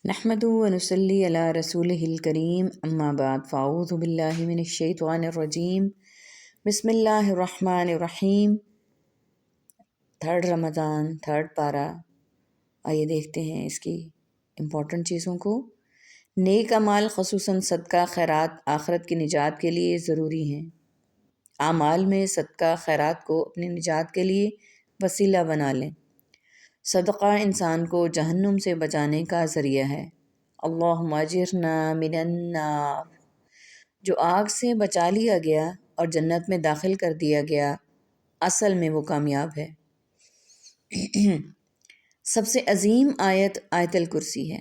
نحمد و نصلی علی رسولہ الکریم اما بعد فاعوذ باللہ من الشیطان الرجیم بسم اللہ الرحمن الرحیم۔ تھرڈ رمضان، تھرڈ پارہ۔ آئیے دیکھتے ہیں اس کی امپورٹنٹ چیزوں کو۔ نیک اعمال خصوصاً صدقہ خیرات آخرت کی نجات کے لیے ضروری ہیں۔ اعمال میں صدقہ خیرات کو اپنی نجات کے لیے وسیلہ بنا لیں۔ صدقہ انسان کو جہنم سے بچانے کا ذریعہ ہے۔ اللہم اجرنا من النار، جو آگ سے بچا لیا گیا اور جنت میں داخل کر دیا گیا، اصل میں وہ کامیاب ہے۔ سب سے عظیم آیت آیت الکرسی ہے۔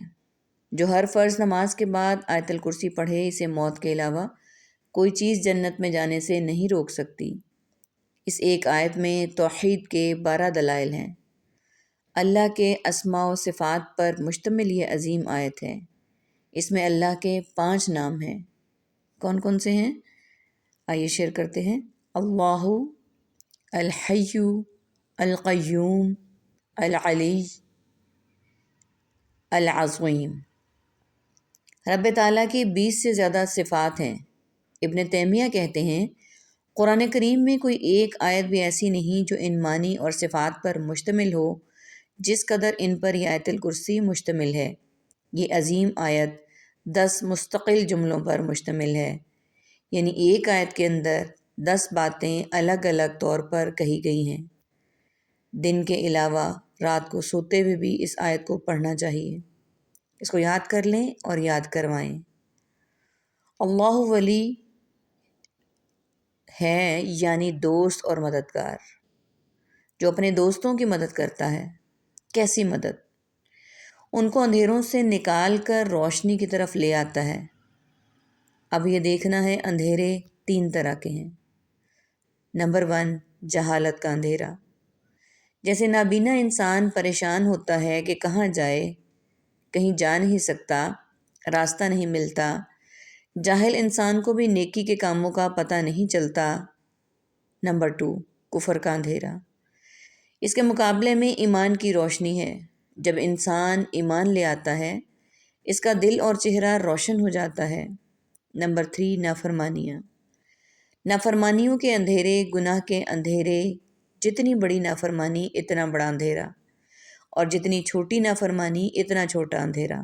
جو ہر فرض نماز کے بعد آیت الکرسی پڑھے، اسے موت کے علاوہ کوئی چیز جنت میں جانے سے نہیں روک سکتی۔ اس ایک آیت میں توحید کے 12 دلائل ہیں۔ اللہ کے اسماء و صفات پر مشتمل یہ عظیم آیت ہے۔ اس میں اللہ کے 5 نام ہیں۔ کون کون سے ہیں؟ آئیے شیئر کرتے ہیں۔ اللہ، الحی، القیوم، العلی، العظیم۔ رب تعالیٰ کی 20 سے زیادہ صفات ہیں۔ ابن تیمیہ کہتے ہیں قرآن کریم میں کوئی ایک آیت بھی ایسی نہیں جو ان معنی اور صفات پر مشتمل ہو جس قدر ان پر یہ آیت الکرسی مشتمل ہے۔ یہ عظیم آیت 10 مستقل جملوں پر مشتمل ہے، یعنی ایک آیت کے اندر 10 باتیں الگ الگ طور پر کہی گئی ہیں۔ دن کے علاوہ رات کو سوتے ہوئے بھی اس آیت کو پڑھنا چاہیے۔ اس کو یاد کر لیں اور یاد کروائیں۔ اللہ ولی ہے یعنی دوست اور مددگار، جو اپنے دوستوں کی مدد کرتا ہے۔ کیسی مدد؟ ان کو اندھیروں سے نکال کر روشنی کی طرف لے آتا ہے۔ اب یہ دیکھنا ہے اندھیرے 3 طرح کے ہیں۔ نمبر 1، جہالت کا اندھیرا۔ جیسے نابینا انسان پریشان ہوتا ہے کہ کہاں جائے، کہیں جا نہیں سکتا، راستہ نہیں ملتا۔ جاہل انسان کو بھی نیکی کے کاموں کا پتہ نہیں چلتا۔ نمبر 2، کفر کا اندھیرا۔ اس کے مقابلے میں ایمان کی روشنی ہے۔ جب انسان ایمان لے آتا ہے، اس کا دل اور چہرہ روشن ہو جاتا ہے۔ نمبر 3، نافرمانیاں۔ نافرمانیوں کے اندھیرے، گناہ کے اندھیرے۔ جتنی بڑی نافرمانی اتنا بڑا اندھیرا، اور جتنی چھوٹی نافرمانی اتنا چھوٹا اندھیرا۔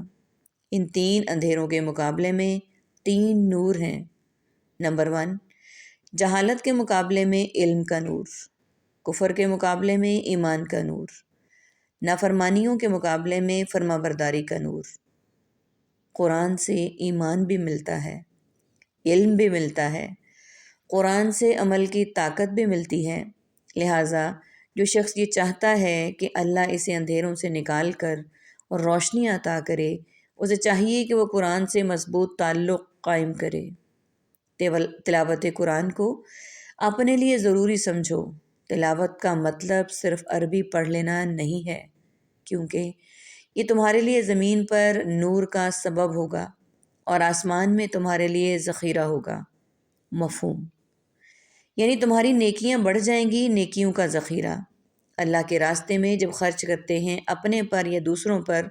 ان 3 اندھیروں کے مقابلے میں 3 نور ہیں۔ نمبر 1، جہالت کے مقابلے میں علم کا نور، کفر کے مقابلے میں ایمان کا نور، نافرمانیوں کے مقابلے میں فرمانبرداری کا نور۔ قرآن سے ایمان بھی ملتا ہے، علم بھی ملتا ہے، قرآن سے عمل کی طاقت بھی ملتی ہے۔ لہٰذا جو شخص یہ چاہتا ہے کہ اللہ اسے اندھیروں سے نکال کر اور روشنی عطا کرے، اسے چاہیے کہ وہ قرآن سے مضبوط تعلق قائم کرے۔ تلاوت قرآن کو اپنے لیے ضروری سمجھو۔ تلاوت کا مطلب صرف عربی پڑھ لینا نہیں ہے، کیونکہ یہ تمہارے لیے زمین پر نور کا سبب ہوگا اور آسمان میں تمہارے لیے ذخیرہ ہوگا۔ مفہوم؟ یعنی تمہاری نیکیاں بڑھ جائیں گی، نیکیوں کا ذخیرہ۔ اللہ کے راستے میں جب خرچ کرتے ہیں اپنے پر یا دوسروں پر،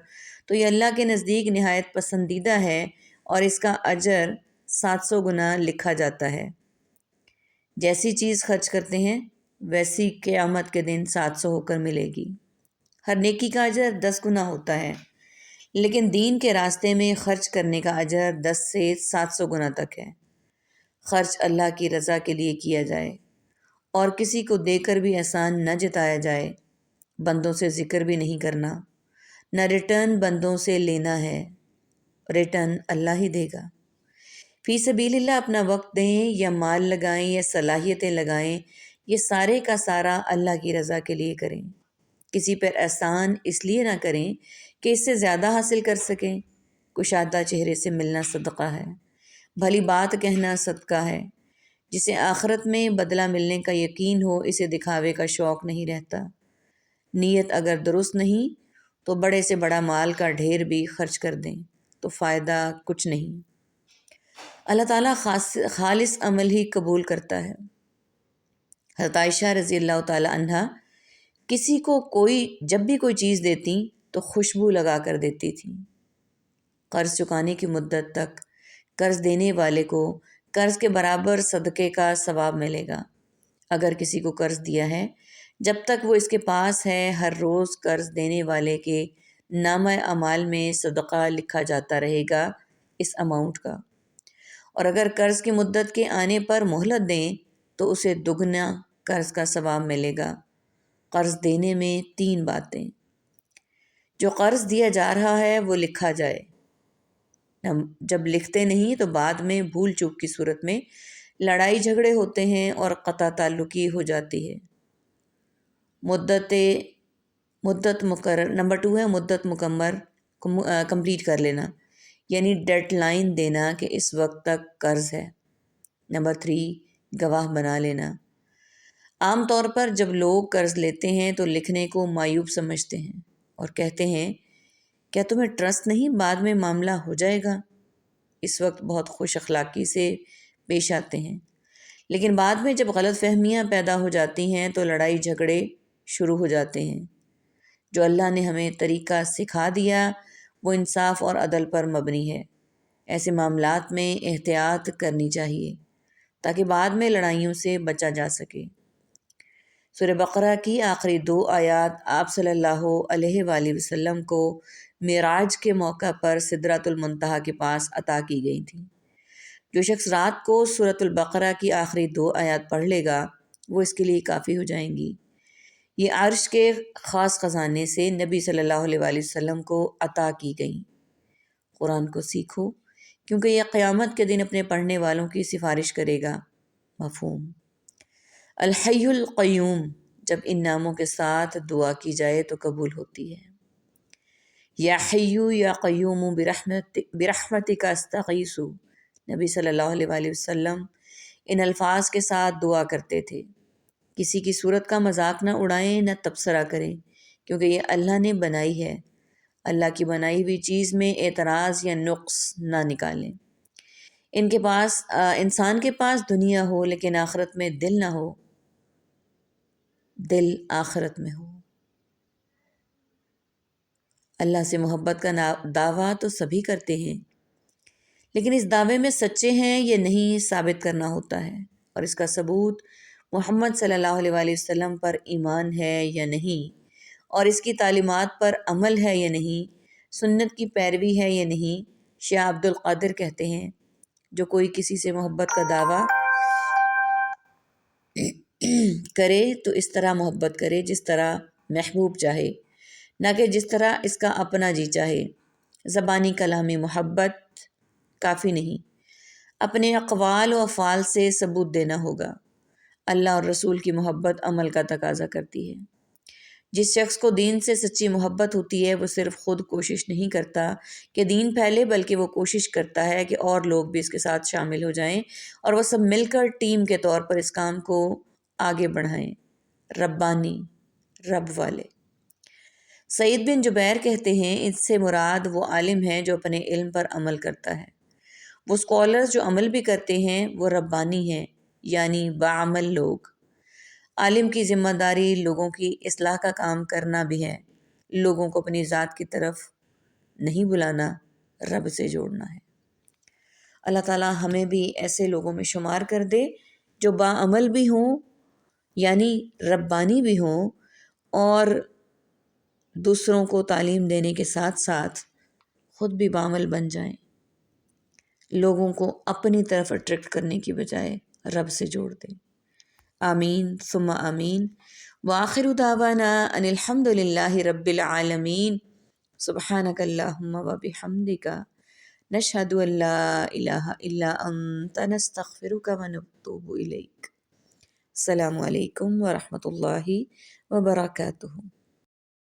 تو یہ اللہ کے نزدیک نہایت پسندیدہ ہے اور اس کا اجر 700 گنا لکھا جاتا ہے۔ جیسی چیز خرچ کرتے ہیں ویسی قیامت کے دن 700 ہو کر ملے گی۔ ہر نیکی کا اجر 10 گنا ہوتا ہے، لیکن دین کے راستے میں خرچ کرنے کا اجر 10 سے 700 گنا تک ہے۔ خرچ اللہ کی رضا کے لیے کیا جائے اور کسی کو دے کر بھی احسان نہ جتایا جائے۔ بندوں سے ذکر بھی نہیں کرنا، نہ ریٹرن بندوں سے لینا ہے، ریٹرن اللہ ہی دے گا۔ فی سبیل اللہ اپنا وقت دیں یا مال لگائیں یا صلاحیتیں لگائیں، یہ سارے کا سارا اللہ کی رضا کے لیے کریں۔ کسی پر احسان اس لیے نہ کریں کہ اس سے زیادہ حاصل کر سکیں۔ کشادہ چہرے سے ملنا صدقہ ہے، بھلی بات کہنا صدقہ ہے۔ جسے آخرت میں بدلہ ملنے کا یقین ہو، اسے دکھاوے کا شوق نہیں رہتا۔ نیت اگر درست نہیں تو بڑے سے بڑا مال کا ڈھیر بھی خرچ کر دیں تو فائدہ کچھ نہیں۔ اللہ تعالیٰ خالص عمل ہی قبول کرتا ہے۔ حضرت عائشہ رضی اللہ تعالیٰ عنہا کسی کو جب بھی کوئی چیز دیتی تو خوشبو لگا کر دیتی تھیں۔ قرض چکانے کی مدت تک قرض دینے والے کو قرض کے برابر صدقے کا ثواب ملے گا۔ اگر کسی کو قرض دیا ہے، جب تک وہ اس کے پاس ہے، ہر روز قرض دینے والے کے نامہ اعمال میں صدقہ لکھا جاتا رہے گا اس اماؤنٹ کا، اور اگر قرض کی مدت کے آنے پر مہلت دیں تو اسے دگنا قرض کا ثواب ملے گا۔ قرض دینے میں 3 باتیں: جو قرض دیا جا رہا ہے وہ لکھا جائے، جب لکھتے نہیں تو بعد میں بھول چوک کی صورت میں لڑائی جھگڑے ہوتے ہیں اور قطع تعلقی ہو جاتی ہے۔ مدت مقرر نمبر 2 ہے مدت کمپلیٹ کر لینا، یعنی ڈیڈ لائن دینا کہ اس وقت تک قرض ہے۔ نمبر 3 گواہ بنا لینا۔ عام طور پر جب لوگ قرض لیتے ہیں تو لکھنے کو معیوب سمجھتے ہیں اور کہتے ہیں کیا تمہیں ٹرسٹ نہیں، بعد میں معاملہ ہو جائے گا۔ اس وقت بہت خوش اخلاقی سے پیش آتے ہیں، لیکن بعد میں جب غلط فہمیاں پیدا ہو جاتی ہیں تو لڑائی جھگڑے شروع ہو جاتے ہیں۔ جو اللہ نے ہمیں طریقہ سکھا دیا وہ انصاف اور عدل پر مبنی ہے۔ ایسے معاملات میں احتیاط کرنی چاہیے تاکہ بعد میں لڑائیوں سے بچا جا سکے۔ سورہ بقرہ کی آخری 2 آیات آپ صلی اللہ علیہ وآلہ وسلم کو معراج کے موقع پر سدرۃ المنتہا کے پاس عطا کی گئی تھیں۔ جو شخص رات کو سورۃ البقرہ کی آخری 2 آیات پڑھ لے گا وہ اس کے لیے کافی ہو جائیں گی۔ یہ عرش کے خاص خزانے سے نبی صلی اللہ علیہ وآلہ وسلم کو عطا کی گئیں۔ قرآن کو سیکھو کیونکہ یہ قیامت کے دن اپنے پڑھنے والوں کی سفارش کرے گا۔ مفہوم: الحی القیوم، جب ان ناموں کے ساتھ دعا کی جائے تو قبول ہوتی ہے۔ یا حیو یا قیوم برحمتک استغیث، نبی صلی اللہ علیہ وآلہ وسلم ان الفاظ کے ساتھ دعا کرتے تھے۔ کسی کی صورت کا مذاق نہ اڑائیں، نہ تبصرہ کریں، کیونکہ یہ اللہ نے بنائی ہے۔ اللہ کی بنائی ہوئی چیز میں اعتراض یا نقص نہ نکالیں۔ انسان کے پاس دنیا ہو لیکن آخرت میں دل نہ ہو، دل آخرت میں ہو۔ اللہ سے محبت کا دعویٰ تو سبھی کرتے ہیں، لیکن اس دعوے میں سچے ہیں یا نہیں ثابت کرنا ہوتا ہے، اور اس کا ثبوت محمد صلی اللہ علیہ وآلہ وسلم پر ایمان ہے یا نہیں، اور اس کی تعلیمات پر عمل ہے یا نہیں، سنت کی پیروی ہے یا نہیں۔ شاہ عبد القادر کہتے ہیں جو کوئی کسی سے محبت کا دعویٰ کرے تو اس طرح محبت کرے جس طرح محبوب چاہے، نہ کہ جس طرح اس کا اپنا جی چاہے۔ زبانی کلامی محبت کافی نہیں، اپنے اقوال و افعال سے ثبوت دینا ہوگا۔ اللہ اور رسول کی محبت عمل کا تقاضا کرتی ہے۔ جس شخص کو دین سے سچی محبت ہوتی ہے وہ صرف خود کوشش نہیں کرتا کہ دین پھیلے، بلکہ وہ کوشش کرتا ہے کہ اور لوگ بھی اس کے ساتھ شامل ہو جائیں اور وہ سب مل کر ٹیم کے طور پر اس کام کو آگے بڑھائیں۔ ربانی، رب والے۔ سعید بن جبیر کہتے ہیں اس سے مراد وہ عالم ہے جو اپنے علم پر عمل کرتا ہے۔ وہ اسکالرز جو عمل بھی کرتے ہیں وہ ربانی ہیں، یعنی باعمل لوگ۔ عالم کی ذمہ داری لوگوں کی اصلاح کا کام کرنا بھی ہے، لوگوں کو اپنی ذات کی طرف نہیں بلانا، رب سے جوڑنا ہے۔ اللہ تعالیٰ ہمیں بھی ایسے لوگوں میں شمار کر دے جو باعمل بھی ہوں، یعنی ربانی بھی ہوں، اور دوسروں کو تعلیم دینے کے ساتھ ساتھ خود بھی بعمل بن جائیں، لوگوں کو اپنی طرف اٹریکٹ کرنے کی بجائے رب سے جوڑ دیں۔ آمین ثم آمین۔ وآخر دعوانا ان الحمد للہ رب العالمین۔ سبحانک اللہم وبحمدک، نشہد ان لا الہ الا انت، نستغفرک ونتوب الیک۔ السلام علیکم ورحمۃ اللہ وبرکاتہ۔